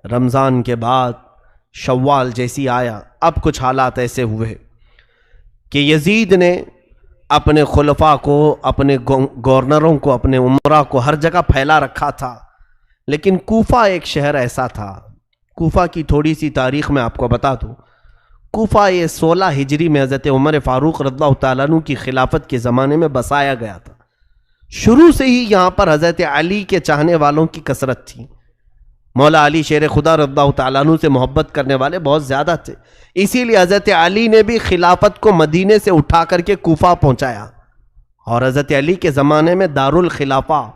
رمضان کے بعد شوال جیسی آیا، اب کچھ حالات ایسے ہوئے کہ یزید نے اپنے خلفاء کو، اپنے گورنروں کو، اپنے امراء کو ہر جگہ پھیلا رکھا تھا، لیکن کوفہ ایک شہر ایسا تھا۔ کوفہ کی تھوڑی سی تاریخ میں آپ کو بتا دوں۔ کوفہ یہ 16 ہجری میں حضرت عمر فاروق رضی اللہ تعالیٰ عنہ کی خلافت کے زمانے میں بسایا گیا تھا۔ شروع سے ہی یہاں پر حضرت علی کے چاہنے والوں کی کثرت تھی۔ مولا علی شیر خدا رضی اللہ تعالیٰ عنہ سے محبت کرنے والے بہت زیادہ تھے، اسی لیے حضرت علی نے بھی خلافت کو مدینے سے اٹھا کر کے کوفہ پہنچایا، اور حضرت علی کے زمانے میں دارالخلافہ،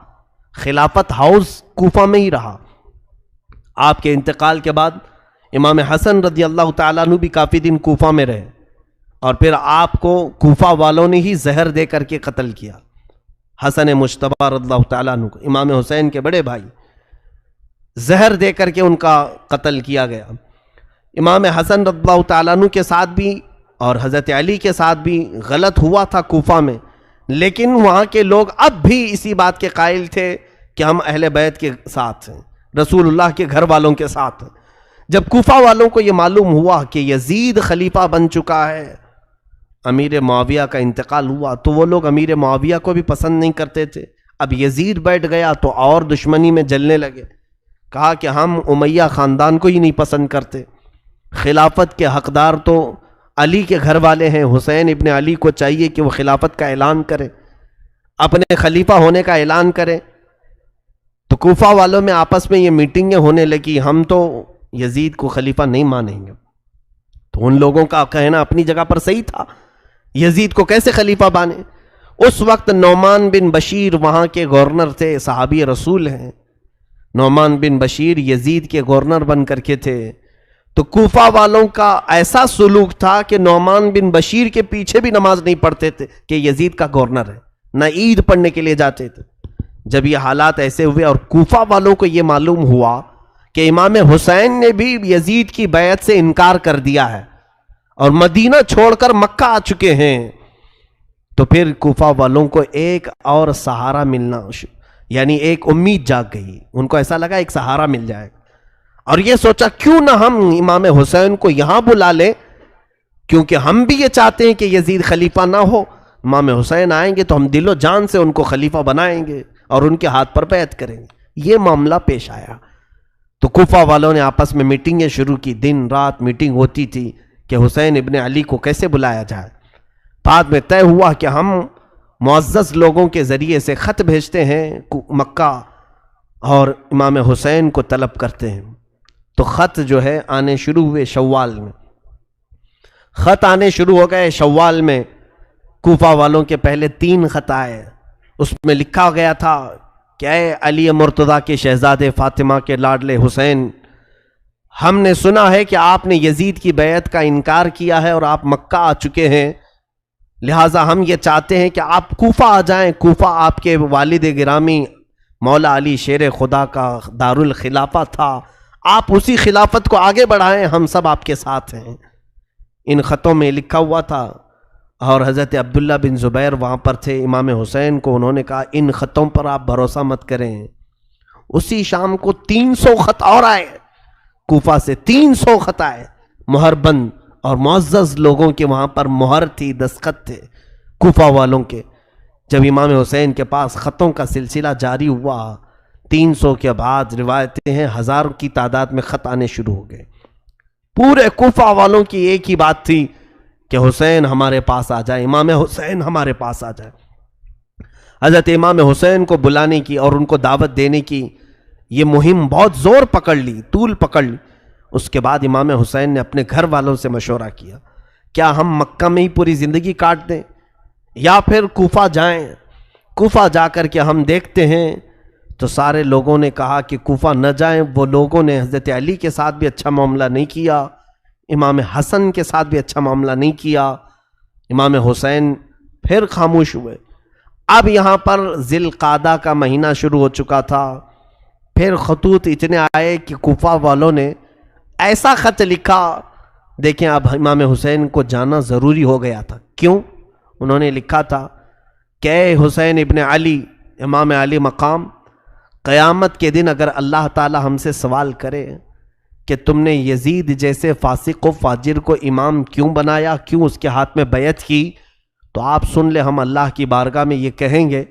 خلافت ہاؤس کوفہ میں ہی رہا۔ آپ کے انتقال کے بعد امام حسن رضی اللہ تعالیٰ عنہ بھی کافی دن کوفہ میں رہے، اور پھر آپ کو کوفہ والوں نے ہی زہر دے کر کے قتل کیا۔ حسن مجتبی رضی اللہ تعالیٰ عنہ کو، امام حسین کے بڑے بھائی، زہر دے کر کے ان کا قتل کیا گیا۔ امام حسن رضی اللہ تعالیٰ عنہ کے ساتھ بھی اور حضرت علی کے ساتھ بھی غلط ہوا تھا کوفہ میں، لیکن وہاں کے لوگ اب بھی اسی بات کے قائل تھے کہ ہم اہل بیت کے ساتھ ہیں، رسول اللہ کے گھر والوں کے ساتھ ہیں۔ جب کوفہ والوں کو یہ معلوم ہوا کہ یزید خلیفہ بن چکا ہے، امیر معاویہ کا انتقال ہوا، تو وہ لوگ امیر معاویہ کو بھی پسند نہیں کرتے تھے۔ اب یزید بیٹھ گیا تو اور دشمنی میں جلنے لگے، کہا کہ ہم امیہ خاندان کو ہی نہیں پسند کرتے، خلافت کے حقدار تو علی کے گھر والے ہیں، حسین ابن علی کو چاہیے کہ وہ خلافت کا اعلان کرے، اپنے خلیفہ ہونے کا اعلان کرے۔ تو کوفہ والوں میں آپس میں یہ میٹنگیں ہونے لگی، ہم تو یزید کو خلیفہ نہیں مانیں گے۔ تو ان لوگوں کا کہنا اپنی جگہ پر صحیح تھا، یزید کو کیسے خلیفہ بانے۔ اس وقت نعمان بن بشیر وہاں کے گورنر تھے، صحابی رسول ہیں۔ نعمان بن بشیر یزید کے گورنر بن کر کے تھے، تو کوفہ والوں کا ایسا سلوک تھا کہ نعمان بن بشیر کے پیچھے بھی نماز نہیں پڑھتے تھے کہ یزید کا گورنر ہے، نہ عید پڑھنے کے لیے جاتے تھے۔ جب یہ حالات ایسے ہوئے اور کوفہ والوں کو یہ معلوم ہوا کہ امام حسین نے بھی یزید کی بیعت سے انکار کر دیا ہے اور مدینہ چھوڑ کر مکہ آ چکے ہیں، تو پھر کوفہ والوں کو ایک اور سہارا ملنا، یعنی ایک امید جاگ گئی۔ ان کو ایسا لگا ایک سہارا مل جائے گا، اور یہ سوچا کیوں نہ ہم امام حسین کو یہاں بلا لیں، کیونکہ ہم بھی یہ چاہتے ہیں کہ یزید خلیفہ نہ ہو۔ امام حسین آئیں گے تو ہم دل و جان سے ان کو خلیفہ بنائیں گے اور ان کے ہاتھ پر بیعت کریں گے۔ یہ معاملہ پیش آیا تو کوفہ والوں نے آپس میں میٹنگیں شروع کی، دن رات میٹنگ ہوتی تھی کہ حسین ابن علی کو کیسے بلایا جائے۔ بعد میں طے ہوا کہ ہم معزز لوگوں کے ذریعے سے خط بھیجتے ہیں مکہ اور امام حسین کو طلب کرتے ہیں۔ تو خط جو ہے آنے شروع ہوئے، شوال میں خط آنے شروع ہو گئے۔ شوال میں کوفہ والوں کے پہلے 3 خط آئے، اس میں لکھا گیا تھا کہ اے علی مرتضیٰ کے شہزادے، فاطمہ کے لاڈلے حسین، ہم نے سنا ہے کہ آپ نے یزید کی بیعت کا انکار کیا ہے اور آپ مکہ آ چکے ہیں، لہٰذا ہم یہ چاہتے ہیں کہ آپ کوفہ آ جائیں۔ کوفہ آپ کے والد گرامی مولا علی شیر خدا کا دارالخلافہ تھا، آپ اسی خلافت کو آگے بڑھائیں، ہم سب آپ کے ساتھ ہیں۔ ان خطوں میں لکھا ہوا تھا، اور حضرت عبداللہ بن زبیر وہاں پر تھے، امام حسین کو انہوں نے کہا ان خطوں پر آپ بھروسہ مت کریں۔ اسی شام کو 300 خط اور آئے، کوفہ سے 300 خط آئے، مہر بند، اور معزز لوگوں کے وہاں پر مہر تھی، دستخط تھے کوفہ والوں کے۔ جب امام حسین کے پاس خطوں کا سلسلہ جاری ہوا، 300 کے بعد روایتیں ہیں 1000 کی تعداد میں خط آنے شروع ہو گئے۔ پورے کوفہ والوں کی ایک ہی بات تھی کہ حسین ہمارے پاس آ جائے، امام حسین ہمارے پاس آ جائے۔ حضرت امام حسین کو بلانے کی اور ان کو دعوت دینے کی یہ مہم بہت زور پکڑ لی، طول پکڑ لی۔ اس کے بعد امام حسین نے اپنے گھر والوں سے مشورہ کیا، کیا ہم مکہ میں ہی پوری زندگی کاٹ دیں یا پھر کوفہ جائیں؟ کوفہ جا کر کے ہم دیکھتے ہیں۔ تو سارے لوگوں نے کہا کہ کوفہ نہ جائیں۔ وہ لوگوں نے حضرت علی کے ساتھ بھی اچھا معاملہ نہیں کیا، امام حسن کے ساتھ بھی اچھا معاملہ نہیں کیا۔ امام حسین پھر خاموش ہوئے۔ اب یہاں پر ذی القعدہ کا مہینہ شروع ہو چکا تھا، پھر خطوط اتنے آئے کہ کوفہ والوں نے ایسا خط لکھا، دیکھیں اب امام حسین کو جانا ضروری ہو گیا تھا۔ کیوں؟ انہوں نے لکھا تھا کہ اے حسین ابن علی، امام علی مقام، قیامت کے دن اگر اللہ تعالی ہم سے سوال کرے کہ تم نے یزید جیسے فاسق و فاجر کو امام کیوں بنایا، کیوں اس کے ہاتھ میں بیعت کی؟ تو آپ سن لے، ہم اللہ کی بارگاہ میں یہ کہیں گے،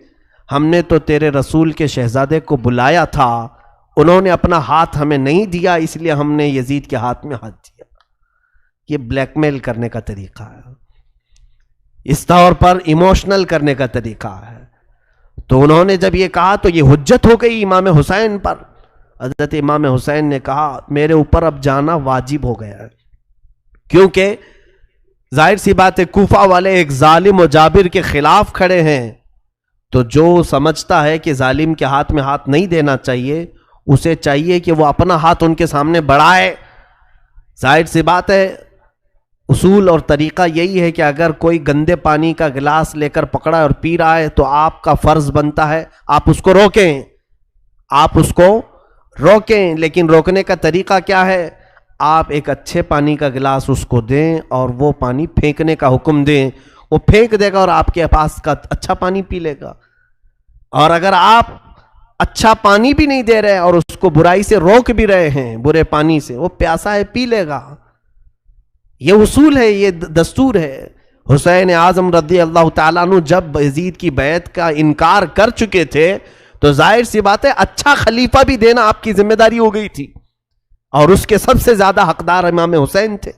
ہم نے تو تیرے رسول کے شہزادے کو بلایا تھا، انہوں نے اپنا ہاتھ ہمیں نہیں دیا، اس لیے ہم نے یزید کے ہاتھ میں ہاتھ دیا۔ یہ بلیک میل کرنے کا طریقہ ہے، اس طور پر ایموشنل کرنے کا طریقہ ہے۔ تو انہوں نے جب یہ کہا تو یہ حجت ہو گئی امام حسین پر۔ حضرت امام حسین نے کہا میرے اوپر اب جانا واجب ہو گیا ہے، کیونکہ ظاہر سی بات ہے کوفہ والے ایک ظالم و جابر کے خلاف کھڑے ہیں، تو جو سمجھتا ہے کہ ظالم کے ہاتھ میں ہاتھ نہیں دینا چاہیے، اسے چاہیے کہ وہ اپنا ہاتھ ان کے سامنے بڑھائے۔ ظاہر سی بات ہے اصول اور طریقہ یہی ہے کہ اگر کوئی گندے پانی کا گلاس لے کر پکڑا اور پی رہا ہے تو آپ کا فرض بنتا ہے آپ اس کو روکیں، آپ اس کو روکیں۔ لیکن روکنے کا طریقہ کیا ہے؟ آپ ایک اچھے پانی کا گلاس اس کو دیں اور وہ پانی پھینکنے کا حکم دیں، وہ پھینک دے گا اور آپ کے پاس کا اچھا پانی پی لے گا۔ اور اگر آپ اچھا پانی بھی نہیں دے رہے اور اس کو برائی سے روک بھی رہے ہیں، برے پانی سے، وہ پیاسا ہے پی لے گا۔ یہ اصول ہے، یہ دستور ہے۔ حسین اعظم رضی اللہ تعالیٰ عنہ جب یزید کی بیعت کا انکار کر چکے تھے تو ظاہر سی بات ہے اچھا خلیفہ بھی دینا آپ کی ذمہ داری ہو گئی تھی، اور اس کے سب سے زیادہ حقدار امام حسین تھے۔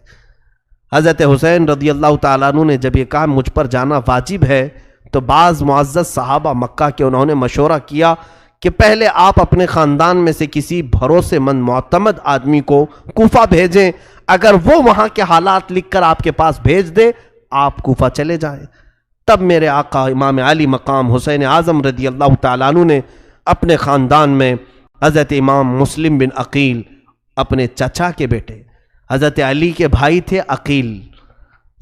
حضرت حسین رضی اللہ تعالیٰ عنہ نے جب یہ کہا مجھ پر جانا واجب ہے، تو بعض معزز صحابہ مکہ کے انہوں نے مشورہ کیا کہ پہلے آپ اپنے خاندان میں سے کسی بھروسے مند معتمد آدمی کو کوفہ بھیجیں، اگر وہ وہاں کے حالات لکھ کر آپ کے پاس بھیج دے آپ کوفہ چلے جائیں۔ تب میرے آقا امام علی مقام حسین اعظم رضی اللہ تعالیٰ عنہ نے اپنے خاندان میں حضرت امام مسلم بن عقیل، اپنے چچا کے بیٹے، حضرت علی کے بھائی تھے عقیل،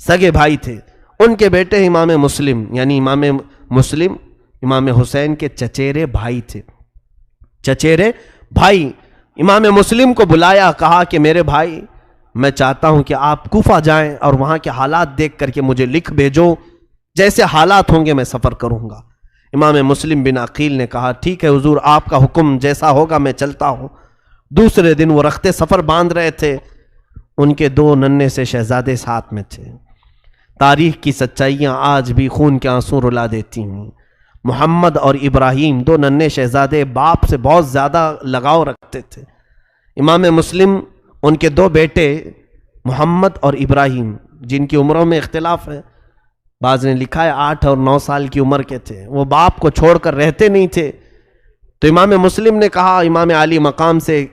سگے بھائی تھے، ان کے بیٹے امام مسلم، یعنی امام مسلم امام حسین کے چچیرے بھائی تھے، چچیرے بھائی۔ امام مسلم کو بلایا، کہا کہ میرے بھائی میں چاہتا ہوں کہ آپ کوفہ جائیں اور وہاں کے حالات دیکھ کر کے مجھے لکھ بھیجو، جیسے حالات ہوں گے میں سفر کروں گا۔ امام مسلم بن عقیل نے کہا ٹھیک ہے حضور، آپ کا حکم جیسا ہوگا میں چلتا ہوں۔ دوسرے دن وہ رخت سفر باندھ رہے تھے، ان کے دو ننھے سے شہزادے ساتھ میں تھے۔ تاریخ کی سچائیاں آج بھی خون کے آنسو رلا دیتی ہیں۔ محمد اور ابراہیم دو ننھے شہزادے باپ سے بہت زیادہ لگاؤ رکھتے تھے۔ امام مسلم ان کے دو بیٹے محمد اور ابراہیم، جن کی عمروں میں اختلاف ہے، بعض نے لکھا ہے 8 اور 9 سال کی عمر کے تھے، وہ باپ کو چھوڑ کر رہتے نہیں تھے۔ تو امام مسلم نے کہا امام علی مقام سے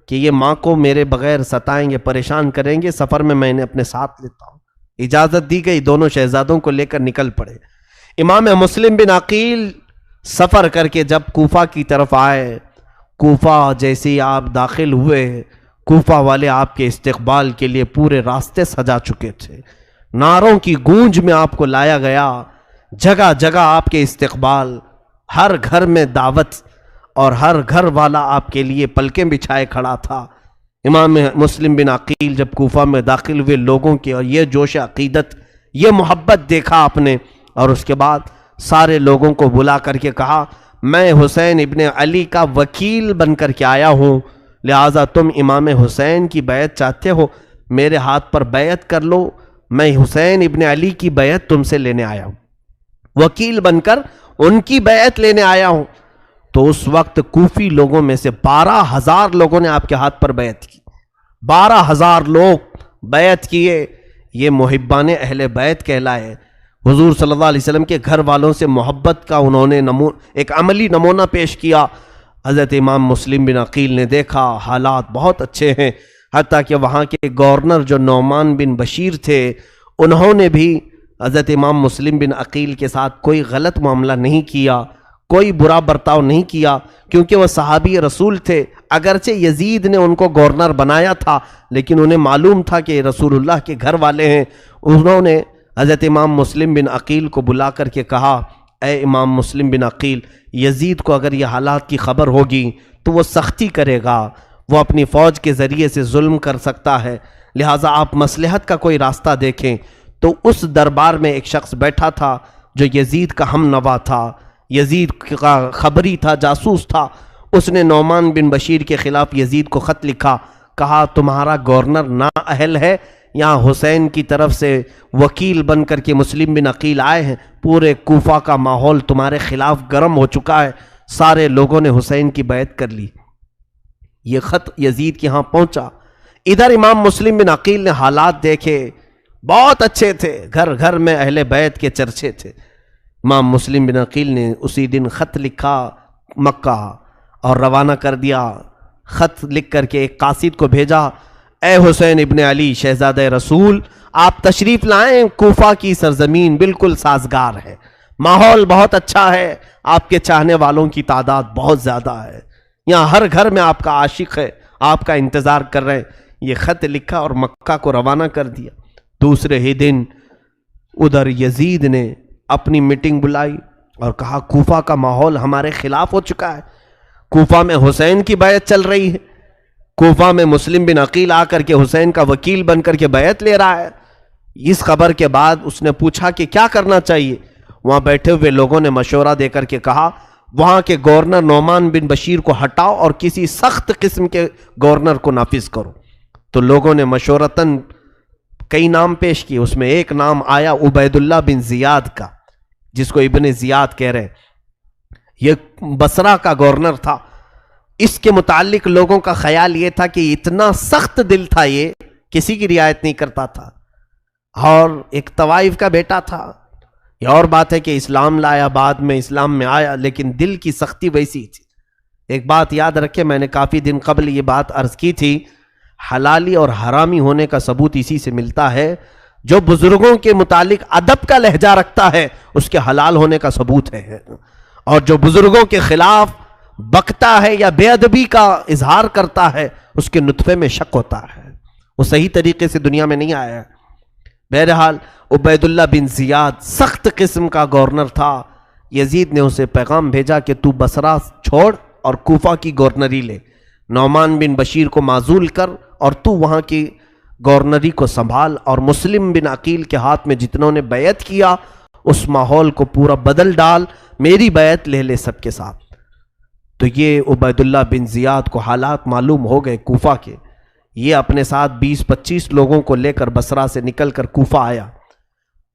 کہ یہ ماں کو میرے بغیر ستائیں گے، پریشان کریں گے، سفر میں میں انہیں اپنے ساتھ لیتا ہوں۔ اجازت دی گئی، دونوں شہزادوں کو لے کر نکل پڑے۔ امام مسلم بن عقیل سفر کر کے جب کوفہ کی طرف آئے، کوفہ جیسے ہی آپ داخل ہوئے، کوفہ والے آپ کے استقبال کے لیے پورے راستے سجا چکے تھے، نعروں کی گونج میں آپ کو لایا گیا، جگہ جگہ آپ کے استقبال، ہر گھر میں دعوت، اور ہر گھر والا آپ کے لیے پلکیں بچھائے کھڑا تھا۔ امام مسلم بن عقیل جب کوفہ میں داخل ہوئے، لوگوں کے اور یہ جوش عقیدت، یہ محبت دیکھا آپ نے، اور اس کے بعد سارے لوگوں کو بلا کر کے کہا میں حسین ابن علی کا وکیل بن کر کے آیا ہوں، لہٰذا تم امام حسین کی بیعت چاہتے ہو، میرے ہاتھ پر بیعت کر لو، میں حسین ابن علی کی بیعت تم سے لینے آیا ہوں، وکیل بن کر ان کی بیعت لینے آیا ہوں۔ تو اس وقت کوفی لوگوں میں سے 12,000 لوگوں نے آپ کے ہاتھ پر بیعت کی، 12,000 لوگ بیعت کیے۔ یہ محبان اہل بیت کہلائے۔ حضور صلی اللہ علیہ وسلم کے گھر والوں سے محبت کا انہوں نے ایک عملی نمونہ پیش کیا۔ حضرت امام مسلم بن عقیل نے دیکھا حالات بہت اچھے ہیں، حتیٰ کہ وہاں کے گورنر جو نعمان بن بشیر تھے، انہوں نے بھی حضرت امام مسلم بن عقیل کے ساتھ کوئی غلط معاملہ نہیں کیا، کوئی برا برتاؤ نہیں کیا، کیونکہ وہ صحابی رسول تھے۔ اگرچہ یزید نے ان کو گورنر بنایا تھا، لیکن انہیں معلوم تھا کہ رسول اللہ کے گھر والے ہیں۔ انہوں نے حضرت امام مسلم بن عقیل کو بلا کر کے کہا اے امام مسلم بن عقیل، یزید کو اگر یہ حالات کی خبر ہوگی تو وہ سختی کرے گا، وہ اپنی فوج کے ذریعے سے ظلم کر سکتا ہے، لہٰذا آپ مصلحت کا کوئی راستہ دیکھیں۔ تو اس دربار میں ایک شخص بیٹھا تھا جو یزید کا ہم نوا تھا، یزید کا خبری تھا، جاسوس تھا۔ اس نے نعمان بن بشیر کے خلاف یزید کو خط لکھا، کہا تمہارا گورنر نااہل ہے، یہاں حسین کی طرف سے وکیل بن کر کے مسلم بن عقیل آئے ہیں، پورے کوفہ کا ماحول تمہارے خلاف گرم ہو چکا ہے، سارے لوگوں نے حسین کی بیعت کر لی۔ یہ خط یزید کے ہاں پہنچا۔ ادھر امام مسلم بن عقیل نے حالات دیکھے، بہت اچھے تھے، گھر گھر میں اہل بیت کے چرچے تھے۔ امام مسلم بن عقیل نے اسی دن خط لکھا مکہ اور روانہ کر دیا۔ خط لکھ کر کے ایک قاصد کو بھیجا، اے حسین ابن علی شہزادہ رسول، آپ تشریف لائیں، کوفہ کی سرزمین بالکل سازگار ہے، ماحول بہت اچھا ہے، آپ کے چاہنے والوں کی تعداد بہت زیادہ ہے، یہاں ہر گھر میں آپ کا عاشق ہے، آپ کا انتظار کر رہے ہیں۔ یہ خط لکھا اور مکہ کو روانہ کر دیا۔ دوسرے ہی دن ادھر یزید نے اپنی میٹنگ بلائی اور کہا کوفہ کا ماحول ہمارے خلاف ہو چکا ہے، کوفہ میں حسین کی بیعت چل رہی ہے، کوفہ میں مسلم بن عقیل آ کر کے حسین کا وکیل بن کر کے بیعت لے رہا ہے۔ اس خبر کے بعد اس نے پوچھا کہ کیا کرنا چاہیے۔ وہاں بیٹھے ہوئے لوگوں نے مشورہ دے کر کے کہا وہاں کے گورنر نعمان بن بشیر کو ہٹاؤ اور کسی سخت قسم کے گورنر کو نافذ کرو۔ تو لوگوں نے مشورتاً کئی نام پیش کیے، اس میں ایک نام آیا عبید اللہ بن زیاد کا، جس کو ابن زیاد کہہ رہے ہیں۔ یہ بصرہ کا گورنر تھا۔ اس کے متعلق لوگوں کا خیال یہ تھا کہ اتنا سخت دل تھا، یہ کسی کی رعایت نہیں کرتا تھا، اور ایک طوائف کا بیٹا تھا۔ یہ اور بات ہے کہ اسلام لایا، بعد میں اسلام میں آیا، لیکن دل کی سختی ویسی تھی۔ ایک بات یاد رکھے، میں نے کافی دن قبل یہ بات عرض کی تھی، حلالی اور حرامی ہونے کا ثبوت اسی سے ملتا ہے۔ جو بزرگوں کے متعلق ادب کا لہجہ رکھتا ہے اس کے حلال ہونے کا ثبوت ہے، اور جو بزرگوں کے خلاف بکتا ہے یا بے ادبی کا اظہار کرتا ہے اس کے نطفے میں شک ہوتا ہے، وہ صحیح طریقے سے دنیا میں نہیں آیا۔ بہرحال عبید اللہ بن زیاد سخت قسم کا گورنر تھا۔ یزید نے اسے پیغام بھیجا کہ تو بصرہ چھوڑ اور کوفہ کی گورنری لے، نعمان بن بشیر کو معزول کر اور تو وہاں کی گورنری کو سنبھال، اور مسلم بن عقیل کے ہاتھ میں جتنوں نے بیعت کیا اس ماحول کو پورا بدل ڈال، میری بیعت لے لے سب کے ساتھ۔ تو یہ عبید اللہ بن زیاد کو حالات معلوم ہو گئے کوفہ کے۔ یہ اپنے ساتھ 20-25 لوگوں کو لے کر بصرہ سے نکل کر کوفہ آیا۔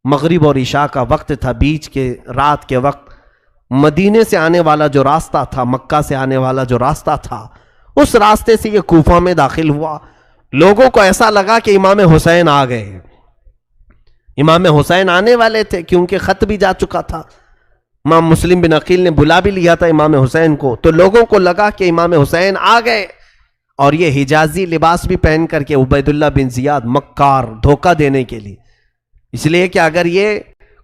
مغرب اور عشاء کا وقت تھا، بیچ کے رات کے وقت مدینے سے آنے والا جو راستہ تھا، مکہ سے آنے والا جو راستہ تھا، اس راستے سے یہ کوفہ میں داخل ہوا۔ لوگوں کو ایسا لگا کہ امام حسین آ گئے، امام حسین آنے والے تھے کیونکہ خط بھی جا چکا تھا۔ امام مسلم بن عقیل نے بلا بھی لیا تھا امام حسین کو، تو لوگوں کو لگا کہ امام حسین آ گئے، اور یہ حجازی لباس بھی پہن کر کے عبید اللہ بن زیاد مکار، دھوکہ دینے کے لیے، اس لیے کہ اگر یہ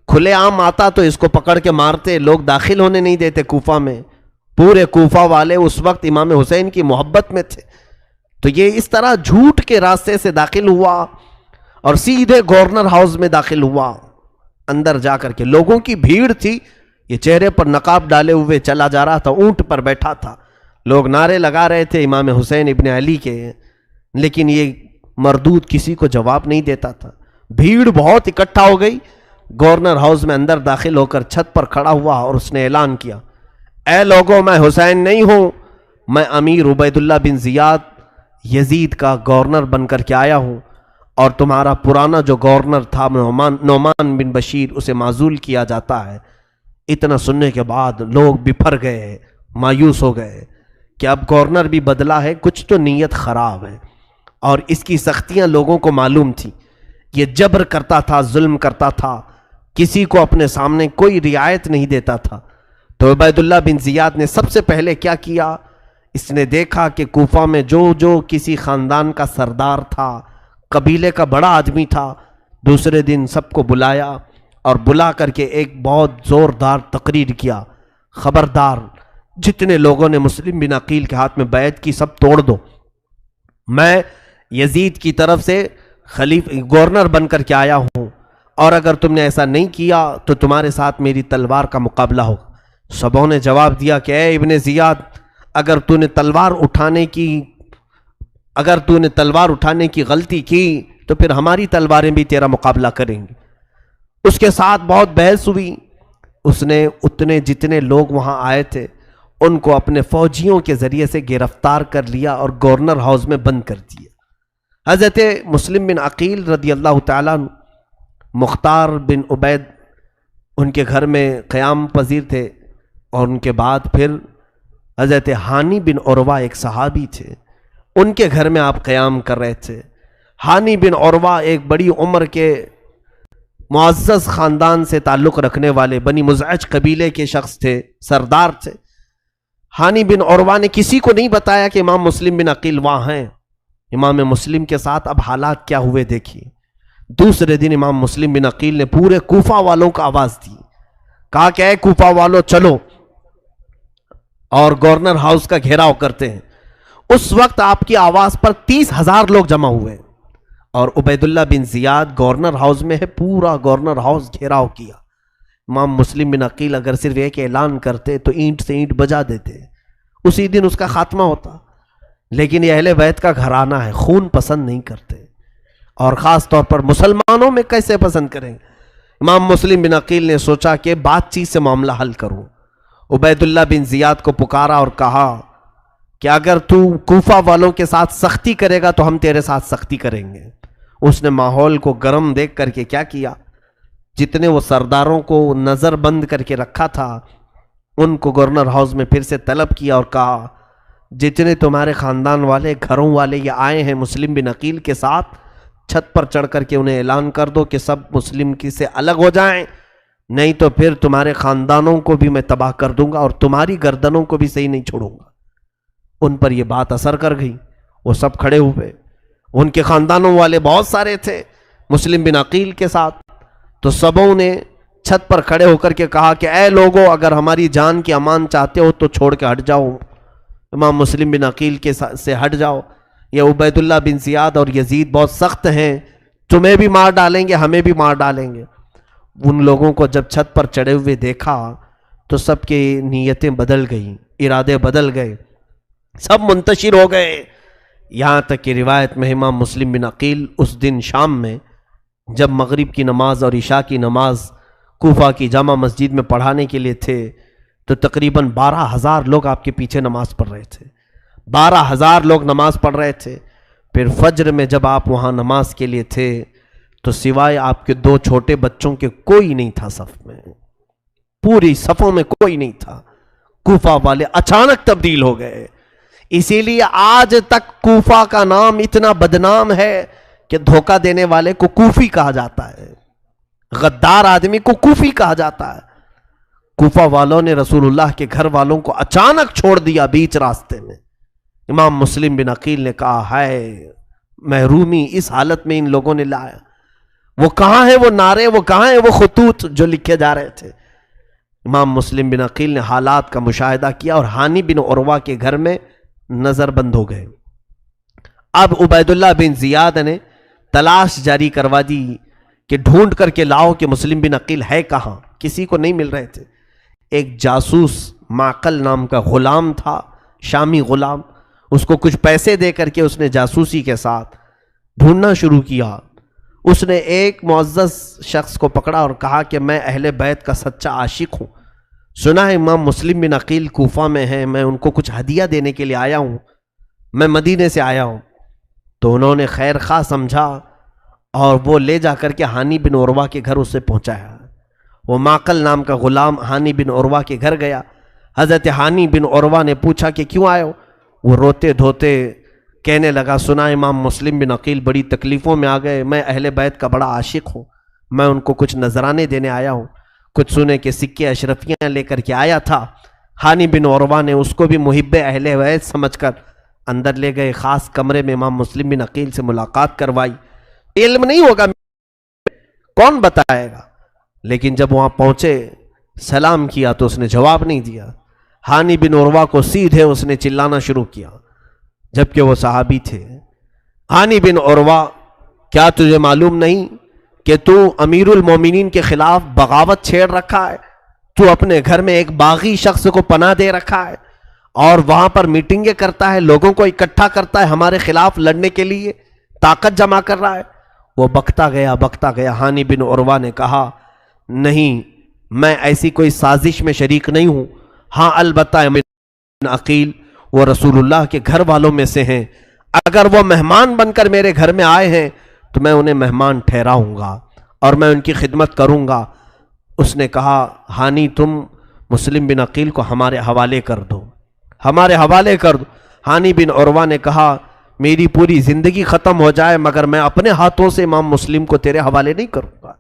کھلے عام آتا تو اس کو پکڑ کے مارتے، لوگ داخل ہونے نہیں دیتے کوفہ میں۔ پورے کوفہ والے اس وقت امام حسین کی محبت میں تھے، تو یہ اس طرح جھوٹ کے راستے سے داخل ہوا اور سیدھے گورنر ہاؤس میں داخل ہوا۔ اندر جا کر کے لوگوں کی بھیڑ تھی، یہ چہرے پر نقاب ڈالے ہوئے چلا جا رہا تھا، اونٹ پر بیٹھا تھا، لوگ نعرے لگا رہے تھے امام حسین ابن علی کے، لیکن یہ مردود کسی کو جواب نہیں دیتا تھا۔ بھیڑ بہت اکٹھا ہو گئی۔ گورنر ہاؤس میں اندر داخل ہو کر چھت پر کھڑا ہوا اور اس نے اعلان کیا، اے لوگوں، میں حسین نہیں ہوں، میں امیر عبید اللہ بن زیاد یزید کا گورنر بن کر کے آیا ہوں، اور تمہارا پرانا جو گورنر تھا نعمان بن بشیر، اسے معزول کیا جاتا ہے۔ اتنا سننے کے بعد لوگ بپھر گئے، مایوس ہو گئے کہ اب گورنر بھی بدلا ہے، کچھ تو نیت خراب ہے، اور اس کی سختیاں لوگوں کو معلوم تھی۔ یہ جبر کرتا تھا، ظلم کرتا تھا، کسی کو اپنے سامنے کوئی رعایت نہیں دیتا تھا۔ تو عبید اللہ بن زیاد نے سب سے پہلے کیا کیا، اس نے دیکھا کہ کوفہ میں جو کسی خاندان کا سردار تھا، قبیلے کا بڑا آدمی تھا، دوسرے دن سب کو بلایا اور بلا کر کے ایک بہت زوردار تقریر کیا، خبردار جتنے لوگوں نے مسلم بن عقیل کے ہاتھ میں بیعت کی سب توڑ دو، میں یزید کی طرف سے گورنر بن کر کے آیا ہوں، اور اگر تم نے ایسا نہیں کیا تو تمہارے ساتھ میری تلوار کا مقابلہ ہوگا۔ سبوں نے جواب دیا کہ اے ابن زیاد، اگر تو نے تلوار اٹھانے کی غلطی کی تو پھر ہماری تلواریں بھی تیرا مقابلہ کریں گی۔ اس کے ساتھ بہت بحث ہوئی۔ اس نے جتنے لوگ وہاں آئے تھے ان کو اپنے فوجیوں کے ذریعے سے گرفتار کر لیا اور گورنر ہاؤس میں بند کر دیا۔ حضرت مسلم بن عقیل رضی اللہ تعالیٰ عنہ مختار بن عبید ان کے گھر میں قیام پذیر تھے، اور ان کے بعد پھر حضرت ہانی بن عروہ ایک صحابی تھے، ان کے گھر میں آپ قیام کر رہے تھے۔ ہانی بن عروہ ایک بڑی عمر کے معزز خاندان سے تعلق رکھنے والے بنی مزعج قبیلے کے شخص تھے، سردار تھے۔ ہانی بن عروہ نے کسی کو نہیں بتایا کہ امام مسلم بن عقیل وہاں ہیں۔ امام مسلم کے ساتھ اب حالات کیا ہوئے دیکھیے۔ دوسرے دن امام مسلم بن عقیل نے پورے کوفہ والوں کو آواز دی، کہا کہ اے کوفہ والوں چلو اور گورنر ہاؤس کا گھیراؤ کرتے ہیں۔ اس وقت آپ کی آواز پر 30,000 لوگ جمع ہوئے، اور عبید اللہ بن زیاد گورنر ہاؤس میں ہے، پورا گورنر ہاؤس گھیراؤ کیا۔ امام مسلم بن عقیل اگر صرف ایک اعلان کرتے تو اینٹ سے اینٹ بجا دیتے، اسی دن اس کا خاتمہ ہوتا، لیکن یہ اہل بیت کا گھرانہ ہے، خون پسند نہیں کرتے، اور خاص طور پر مسلمانوں میں کیسے پسند کریں۔ امام مسلم بن عقیل نے سوچا کہ بات چیت سے معاملہ حل کروں۔ عبید اللہ بن زیاد کو پکارا اور کہا کہ اگر تو کوفہ والوں کے ساتھ سختی کرے گا تو ہم تیرے ساتھ سختی کریں گے۔ اس نے ماحول کو گرم دیکھ کر کے کیا کیا، جتنے وہ سرداروں کو نظر بند کر کے رکھا تھا ان کو گورنر ہاؤس میں پھر سے طلب کیا اور کہا جتنے تمہارے خاندان والے گھروں والے یہ آئے ہیں مسلم بن عقیل کے ساتھ، چھت پر چڑھ کر کے انہیں اعلان کر دو کہ سب مسلم کی سے الگ ہو جائیں، نہیں تو پھر تمہارے خاندانوں کو بھی میں تباہ کر دوں گا اور تمہاری گردنوں کو بھی صحیح نہیں چھوڑوں گا۔ ان پر یہ بات اثر کر گئی، وہ سب کھڑے ہوئے، ان کے خاندانوں والے بہت سارے تھے مسلم بن عقیل کے ساتھ، تو سبوں نے چھت پر کھڑے ہو کر کے کہا کہ اے لوگوں اگر ہماری جان کی امان چاہتے ہو تو چھوڑ کے ہٹ جاؤ، امام مسلم بن عقیل کے سے ہٹ جاؤ، یہ عبید اللہ بن زیاد اور یزید بہت سخت ہیں، تمہیں بھی مار ڈالیں گے ہمیں بھی مار ڈالیں گے۔ ان لوگوں کو جب چھت پر چڑھے ہوئے دیکھا تو سب کی نیتیں بدل گئیں، ارادے بدل گئے، سب منتشر ہو گئے، یہاں تک کہ روایت میں امام مسلم بن عقیل اس دن شام میں جب مغرب کی نماز اور عشاء کی نماز کوفہ کی جامع مسجد میں پڑھانے کے لیے تھے تو تقریباً 12,000 لوگ آپ کے پیچھے نماز پڑھ رہے تھے، 12,000 لوگ نماز پڑھ رہے تھے۔ پھر فجر میں جب آپ وہاں نماز کے لیے تھے تو سوائے آپ کے 2 چھوٹے بچوں کے کوئی نہیں تھا صف میں، پوری صفوں میں کوئی نہیں تھا۔ کوفہ والے اچانک تبدیل ہو گئے، اسی لیے آج تک کوفہ کا نام اتنا بدنام ہے کہ دھوکہ دینے والے کو کوفی کہا جاتا ہے، غدار آدمی کو کوفی کہا جاتا ہے۔ کوفہ والوں نے رسول اللہ کے گھر والوں کو اچانک چھوڑ دیا بیچ راستے میں۔ امام مسلم بن عقیل نے کہا ہائے محرومی اس حالت میں ان لوگوں نے لایا، وہ کہاں ہیں وہ نعرے، وہ کہاں ہیں وہ خطوط جو لکھے جا رہے تھے۔ امام مسلم بن عقیل نے حالات کا مشاہدہ کیا اور ہانی بن عروہ کے گھر میں نظر بند ہو گئے۔ اب عبید اللہ بن زیاد نے تلاش جاری کروا دی کہ ڈھونڈ کر کے لاؤ کہ مسلم بن عقیل ہے کہاں، کسی کو نہیں مل رہے تھے۔ ایک جاسوس معقل نام کا غلام تھا، شامی غلام، اس کو کچھ پیسے دے کر کے اس نے جاسوسی کے ساتھ ڈھونڈنا شروع کیا۔ اس نے ایک معزز شخص کو پکڑا اور کہا کہ میں اہل بیت کا سچا عاشق ہوں، سنا ہے امام مسلم بن عقیل کوفہ میں ہیں، میں ان کو کچھ ہدیہ دینے کے لیے آیا ہوں، میں مدینے سے آیا ہوں۔ تو انہوں نے خیر خواہ سمجھا اور وہ لے جا کر کے ہانی بن عروہ کے گھر اسے پہنچایا۔ وہ معقل نام کا غلام ہانی بن عروہ کے گھر گیا۔ حضرت ہانی بن عروہ نے پوچھا کہ کیوں آئے ہو؟ وہ روتے دھوتے کہنے لگا سنا امام مسلم بن عقیل بڑی تکلیفوں میں آ گئے، میں اہل بیت کا بڑا عاشق ہوں، میں ان کو کچھ نذرانے دینے آیا ہوں، کچھ سونے کے سکے اشرفیاں لے کر کے آیا تھا۔ ہانی بن عروہ نے اس کو بھی محب اہل بیت سمجھ کر اندر لے گئے، خاص کمرے میں امام مسلم بن عقیل سے ملاقات کروائی۔ علم نہیں ہوگا کون بتائے گا، لیکن جب وہاں پہنچے سلام کیا تو اس نے جواب نہیں دیا۔ ہانی بن عروہ کو سیدھے اس نے چلانا شروع کیا، جبکہ وہ صحابی تھے۔ ہانی بن عروہ کیا تجھے معلوم نہیں کہ تو امیر المومنین کے خلاف بغاوت چھیڑ رکھا ہے؟ تو اپنے گھر میں ایک باغی شخص کو پناہ دے رکھا ہے اور وہاں پر میٹنگیں کرتا ہے، لوگوں کو اکٹھا کرتا ہے ہمارے خلاف لڑنے کے لیے، طاقت جمع کر رہا ہے۔ وہ بکتا گیا۔ ہانی بن عروہ نے کہا نہیں، میں ایسی کوئی سازش میں شریک نہیں ہوں، ہاں البتہ بن عقیل وہ رسول اللہ کے گھر والوں میں سے ہیں، اگر وہ مہمان بن کر میرے گھر میں آئے ہیں تو میں انہیں مہمان ٹھہراؤں گا اور میں ان کی خدمت کروں گا۔ اس نے کہا ہانی تم مسلم بن عقیل کو ہمارے حوالے کر دو، ہمارے حوالے کر دو۔ ہانی بن عروہ نے کہا میری پوری زندگی ختم ہو جائے مگر میں اپنے ہاتھوں سے امام مسلم کو تیرے حوالے نہیں کروں گا،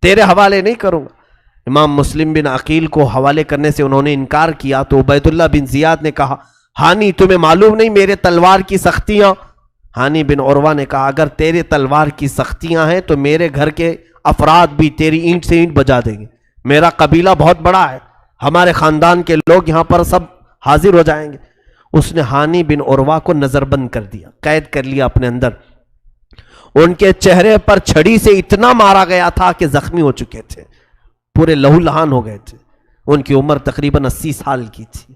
تیرے حوالے نہیں کروں گا۔ امام مسلم بن عقیل کو حوالے کرنے سے انہوں نے انکار کیا تو عبید اللہ بن زیاد نے کہا ہانی تمہیں معلوم نہیں میرے تلوار کی سختیاں؟ ہانی بن عروہ نے کہا اگر تیرے تلوار کی سختیاں ہیں تو میرے گھر کے افراد بھی تیری اینٹ سے اینٹ بجا دیں گے، میرا قبیلہ بہت بڑا ہے، ہمارے خاندان کے لوگ یہاں پر سب حاضر ہو جائیں گے۔ اس نے ہانی بن عروہ کو نظر بند کر دیا، قید کر لیا اپنے اندر۔ ان کے چہرے پر چھڑی سے اتنا مارا گیا تھا کہ زخمی ہو چکے تھے، پورے لہو لہان ہو گئے تھے، ان کی عمر تقریباً 80 سال کی تھی۔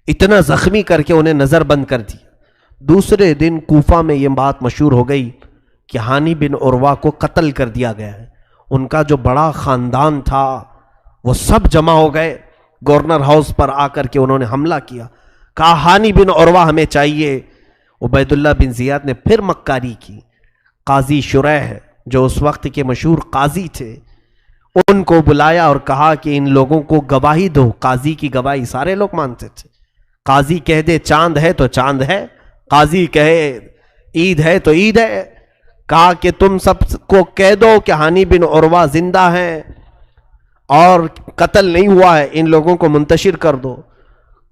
اتنا زخمی کر کے انہیں نظر بند کر دیا۔ دوسرے دن کوفہ میں یہ بات مشہور ہو گئی کہ ہانی بن عروہ کو قتل کر دیا گیا ہے۔ ان کا جو بڑا خاندان تھا وہ سب جمع ہو گئے، گورنر ہاؤس پر آ کر کے انہوں نے حملہ کیا، کہا ہانی بن عروہ ہمیں چاہیے۔ عبید اللہ بن زیاد نے پھر مکاری کی، قاضی شریح جو اس وقت کے مشہور قاضی تھے ان کو بلایا اور کہا کہ ان لوگوں کو گواہی دو۔ قاضی کی گواہی سارے لوگ مانتے تھے، قاضی کہہ دے چاند ہے تو چاند ہے، قاضی کہے عید ہے تو عید ہے۔ کہا کہ تم سب کو کہہ دو کہ ہانی بن عروہ زندہ ہیں اور قتل نہیں ہوا ہے، ان لوگوں کو منتشر کر دو۔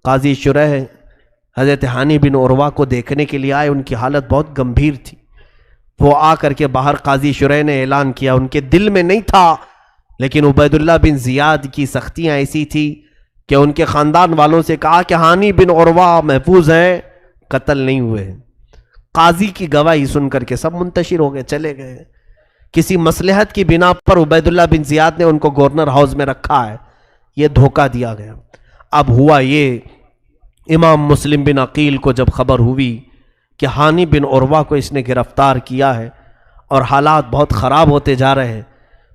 قاضی شریح حضرت ہانی بن عروہ کو دیکھنے کے لیے آئے، ان کی حالت بہت گمبھیر تھی۔ وہ آ کر کے باہر قاضی شریح نے اعلان کیا، ان کے دل میں نہیں تھا لیکن عبید اللہ بن زیاد کی سختیاں ایسی تھی کہ ان کے خاندان والوں سے کہا کہ ہانی بن عروہ محفوظ ہیں، قتل نہیں ہوئے۔ قاضی کی گواہی سن کر کے سب منتشر ہو گئے، چلے گئے۔ کسی مصلحت کی بنا پر عبید اللہ بن زیاد نے ان کو گورنر ہاؤس میں رکھا ہے، یہ دھوکہ دیا گیا۔ اب ہوا یہ، امام مسلم بن عقیل کو جب خبر ہوئی کہ ہانی بن عروہ کو اس نے گرفتار کیا ہے اور حالات بہت خراب ہوتے جا رہے ہیں،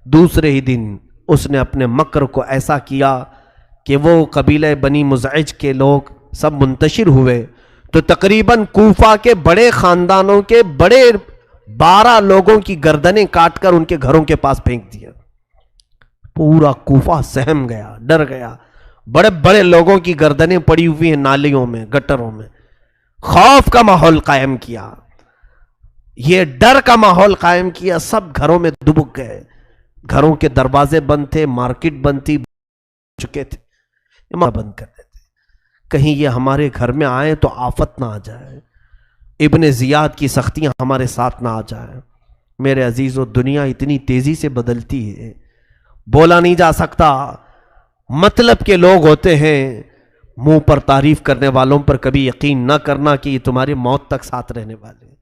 دوسرے ہی دن اس نے اپنے مکر کو ایسا کیا کہ وہ قبیلہ بنی مزعج کے لوگ سب منتشر ہوئے تو تقریباً کوفہ کے بڑے خاندانوں کے بڑے 12 لوگوں کی گردنیں کاٹ کر ان کے گھروں کے پاس پھینک دیا۔ پورا کوفہ سہم گیا، ڈر گیا، بڑے بڑے لوگوں کی گردنیں پڑی ہوئی ہیں نالیوں میں، گٹروں میں۔ خوف کا ماحول قائم کیا، یہ ڈر کا ماحول قائم کیا، سب گھروں میں دبک گئے، گھروں کے دروازے بند تھے، مارکیٹ بند تھی، چکے تھے، بند کر دیتے کہیں یہ ہمارے گھر میں آئے تو آفت نہ آ جائے، ابن زیاد کی سختیاں ہمارے ساتھ نہ آ جائیں۔ میرے عزیزو، دنیا اتنی تیزی سے بدلتی ہے، بولا نہیں جا سکتا۔ مطلب کے لوگ ہوتے ہیں، منہ پر تعریف کرنے والوں پر کبھی یقین نہ کرنا کہ یہ تمہاری موت تک ساتھ رہنے والے ہیں۔